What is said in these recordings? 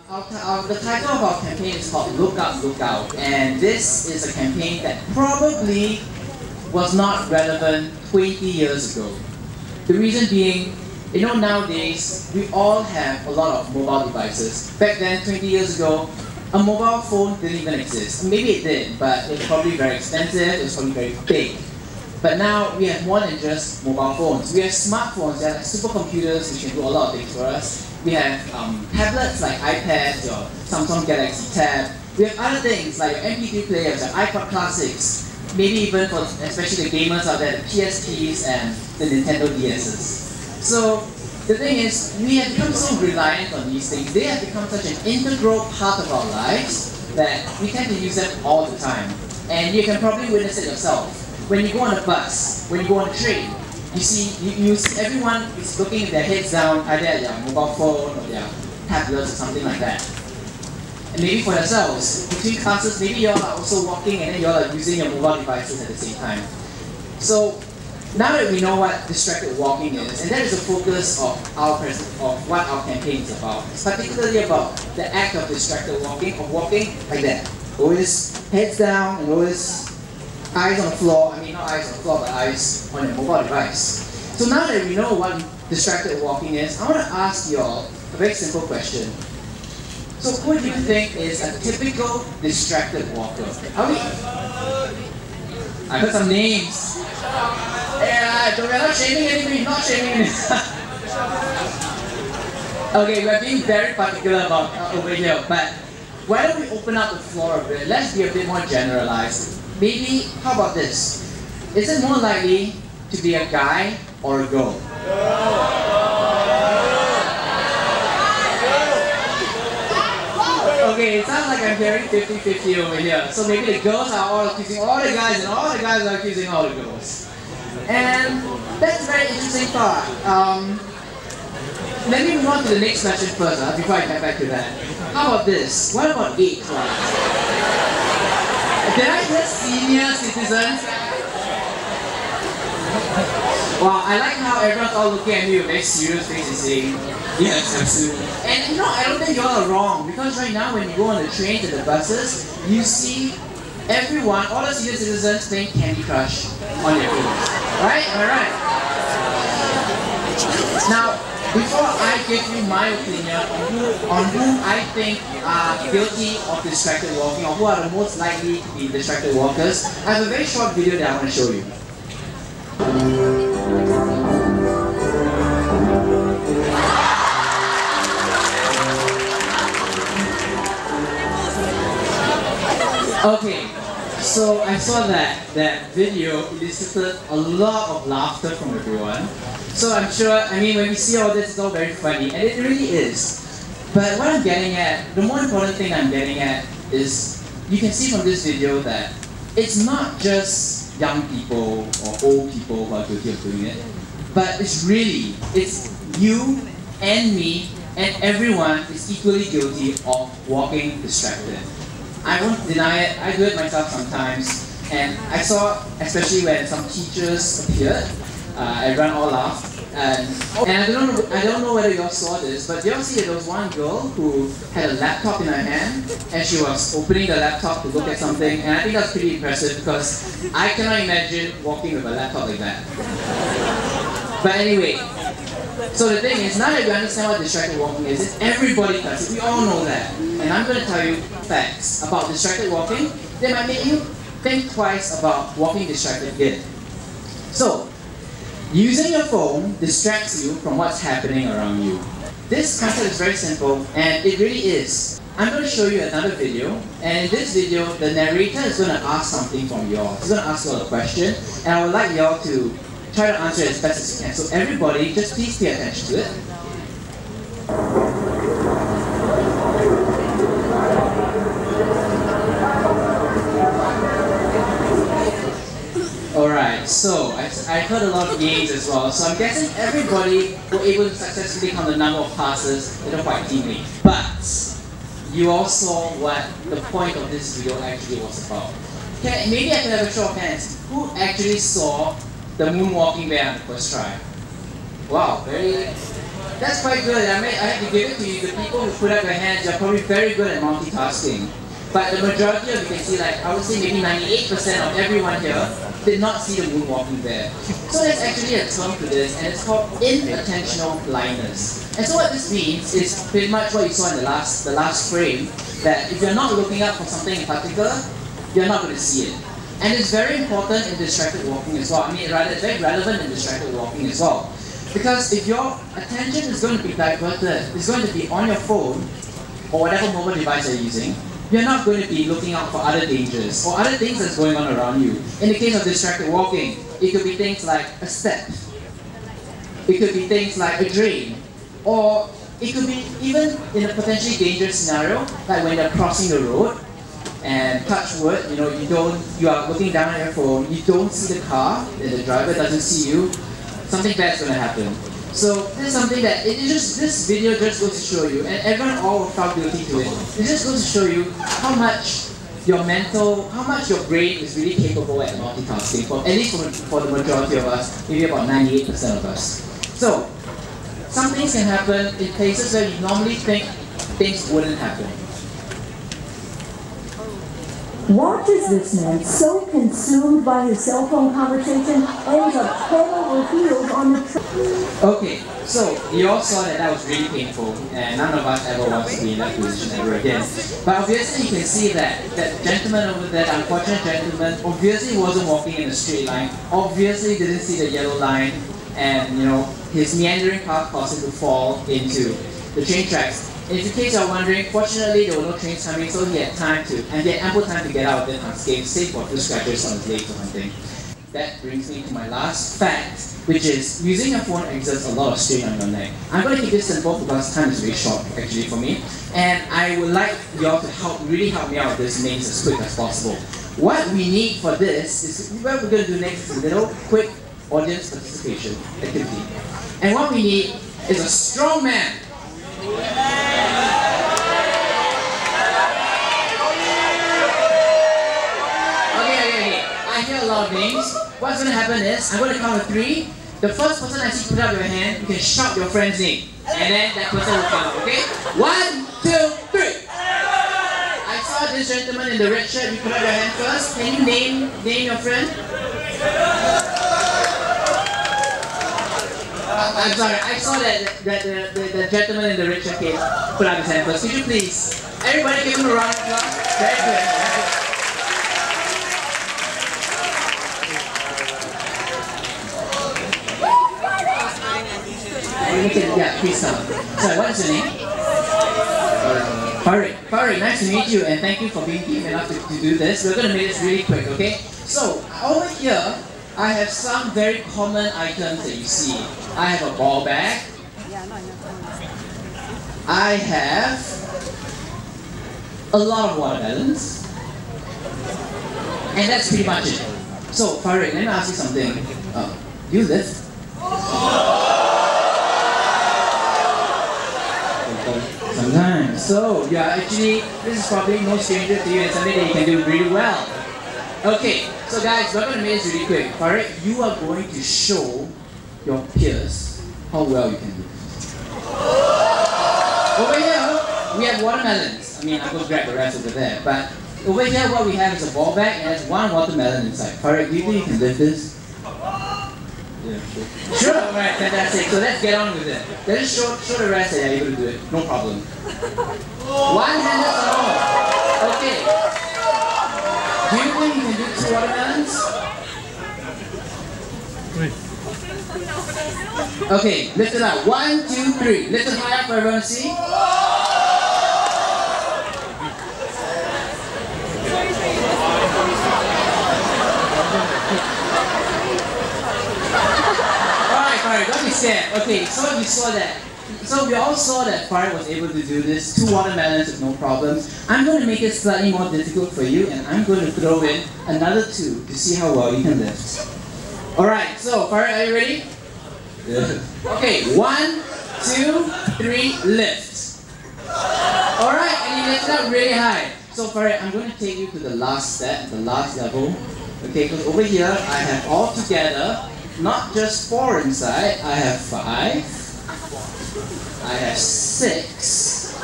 The title of our campaign is called Look Up, Look Out, and this is a campaign that probably was not relevant 20 years ago. The reason being, nowadays, we all have a lot of mobile devices. Back then, 20 years ago, a mobile phone didn't even exist. Maybe it did, but it was probably very expensive, it was probably very big. But now we have more than just mobile phones. We have smartphones, they are like supercomputers which can do a lot of things for us. We have tablets like iPads or Samsung Galaxy Tab. We have other things like your MP3 players, your iPod Classics, maybe even for especially the gamers out there, the PSPs and the Nintendo DS's. So the thing is, we have become so reliant on these things. They have become such an integral part of our lives that we tend to use them all the time. And you can probably witness it yourself. When you go on a bus, when you go on a train, you see everyone is looking with their heads down, either at their mobile phone or their tablets or something like that. And maybe for yourselves, between classes, maybe you all are also walking and then you all are using your mobile devices at the same time. So now that we know what distracted walking is, and that is the focus of what our campaign is about, it's particularly about the act of distracted walking, of walking like that. Always heads down and always eyes on the floor, I mean not eyes on the floor, but eyes on your mobile device. So now that we know what distracted walking is, I want to ask you all a very simple question. So who do you think is a typical distracted walker? I heard some names. Yeah, we're not shaming anybody, not shaming anybody. Okay, we're being very particular about over here, but why don't we open up the floor a bit? Let's be a bit more generalized. Maybe, how about this? Is it more likely to be a guy or a girl? Okay, it sounds like I'm hearing 50-50 over here. So maybe the girls are all accusing all the guys and all the guys are accusing all the girls. And that's a very interesting thought. Let me move on to the next question first before I get back to that. How about this? What about age? Did I hear senior citizens? Wow, I like how everyone's all looking at me with very serious faces saying, yes, absolutely. And I don't think you all are wrong, because right now when you go on the trains and the buses, you see everyone, all the senior citizens playing Candy Crush on their phones. Right? Am I right? Now, before I give you my opinion on whom I think are guilty of distracted walking, or who are the most likely to be distracted walkers, I have a very short video that I want to show you. Okay, so I saw that video elicited a lot of laughter from everyone. So I'm sure, when we see all this, it's all very funny, and it really is. But what I'm getting at, the more important thing I'm getting at is, you can see from this video that it's not just young people or old people who are guilty of doing it, but it's you and me and everyone is equally guilty of walking distracted. I won't deny it, I do it myself sometimes, and I saw, especially when some teachers appeared, everyone all laughed, and I don't know whether you all saw this, but you all see that there was one girl who had a laptop in her hand, and she was opening the laptop to look at something, and I think that's pretty impressive because I cannot imagine walking with a laptop like that. But anyway, so the thing is, now that you understand what distracted walking is, everybody does it, we all know that. And I'm going to tell you facts about distracted walking that might make you think twice about walking distracted again. So, using your phone distracts you from what's happening around you. This concept is very simple, and it really is. I'm going to show you another video, and in this video, the narrator is going to ask something from you all. He's going to ask you all a question, and I would like you all to try to answer it as best as you can. So everybody, just please pay attention to it. Alright, so I heard a lot of names as well, so I'm guessing everybody were able to successfully count the number of passes in a white team league. But you all saw what the point of this video actually was about. Maybe I can have a show of hands. Who actually saw the moonwalking bear on the first try? Wow, very That's quite good. I have to give it to you. The people who put up their hands, you're probably very good at multitasking. But the majority of you can see, like, I would say maybe 98% of everyone here did not see the moonwalking bear. So there's actually a term to this, and it's called inattentional blindness. And so what this means is pretty much what you saw in the last frame, that if you're not looking up for something in particular, you're not going to see it. And it's very important in distracted walking as well. I mean, rather, it's very relevant in distracted walking as well. Because if your attention is going to be diverted, it's going to be on your phone, or whatever mobile device you're using, you're not going to be looking out for other dangers or other things that's going on around you. In the case of distracted walking, it could be things like a step, it could be things like a drain, or it could be even in a potentially dangerous scenario, like when you're crossing the road and touch wood, you are looking down at your phone, you don't see the car, and the driver doesn't see you, something bad's going to happen. So this is something that this video just goes to show you, and everyone all felt guilty to it. It just goes to show you how much your brain is really capable at multitasking, at least for the majority of us, maybe about 98% of us. So some things can happen in places where you normally think things wouldn't happen. Watches this man so consumed by his cell phone conversation, ends up head over heels on the Okay, so you all saw that was really painful, and none of us ever wants to be in that position ever again. But obviously you can see that that gentleman over there, the unfortunate gentleman, obviously wasn't walking in a straight line, obviously didn't see the yellow line, and his meandering path caused him to fall into the train tracks. In case you're wondering, fortunately there were no trains coming, so he had ample time to get out of it unscathed, save for a few scratches on his legs or something. That brings me to my last fact, which is using your phone exerts a lot of strain on your neck. I'm going to keep this simple because time is really short actually for me, and I would like you all to really help me out with this maze as quick as possible. What we need for this is, what we're going to do next is a little quick audience participation activity. And what we need is a strong man. Okay. I hear a lot of names. What's going to happen is, I'm going to count to 3. The first person I see put up your hand, you can shout your friend's name. And then that person will count, okay? 1, 2, 3. I saw this gentleman in the red shirt, you put up your hand first. Can you name your friend? I'm sorry, I saw that the gentleman in the red shirt case put up his hand first. Could you please, everybody give him a round of applause? Very good. Yeah, please come. So, what is your name? Farid, nice to meet you, and thank you for being brave enough to do this. We're going to make this really quick, okay? So, over here, I have some very common items that you see. I have a ball bag. I have a lot of watermelons. And that's pretty much it. So, Farid, let me ask you something. Do you lift? Sometimes. So, this is probably no stranger to you and something that you can do really well. Okay, so guys, we're going to make this really quick. Alright, you are going to show your peers how well you can do. Over here, we have watermelons. I mean, I'm going to grab the rest over there. But over here, what we have is a ball bag and there's 1 watermelon inside. Alright, do you think you can lift this? Yeah, sure. Alright, fantastic. So let's get on with it. Let's show the rest that you're able to do it. No problem. 1-handed all. Okay. Do you think you can do 2 watermelons? Okay, lift it up. 1, 2, 3. Lift it high up for everyone to see. Alright, don't be scared. Okay, so you saw that. So we all saw that Farid was able to do this, 2 watermelons with no problems. I'm going to make it slightly more difficult for you, and I'm going to throw in another 2 to see how well you can lift. Alright, so Farid, are you ready? Yeah. Okay, 1, 2, 3, lift. Alright, and you lift it up really high. So Farid, I'm going to take you to the last step, the last level. Okay, because over here I have all together, not just 4 inside, I have 5, I have 6.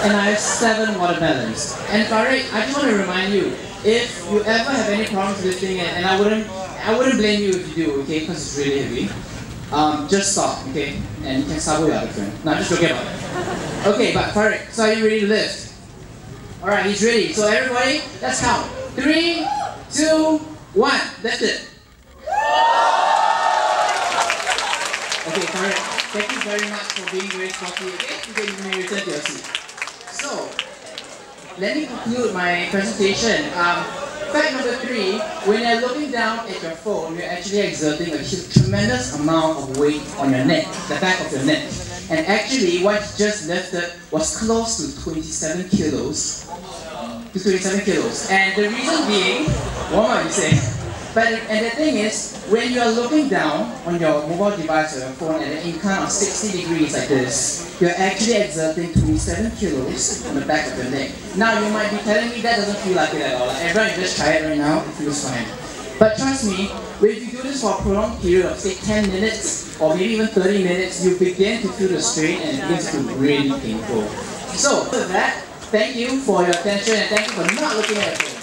And I have 7 watermelons. And Farid, I just want to remind you, if you ever have any problems lifting it, and I wouldn't blame you if you do, okay, because it's really heavy, just stop, okay? And you can sabo your other friend. No, just forget about it. Okay, but Farid, so are you ready to lift? Alright, he's ready. So everybody, let's count. 3, 2, 1, lift it. Okay, Farid, thank you very much for being very sporty, okay? Okay, you may return to your seat. So, let me conclude my presentation. Fact number 3, when you're looking down at your phone, you're actually exerting a tremendous amount of weight on your neck, the back of your neck. And actually, what you just lifted was close to 27 kilos. And the reason being, what might you say? And the thing is, when you are looking down on your mobile device or your phone at an incline of 60 degrees like this, you're actually exerting 27 kilos on the back of your neck. Now you might be telling me that doesn't feel like it at all. Like, everyone just try it right now, it feels fine. But trust me, if you do this for a prolonged period of say 10 minutes or maybe even 30 minutes, you begin to feel the strain and it begins to be really painful. So, with that, thank you for your attention and thank you for not looking at your phone.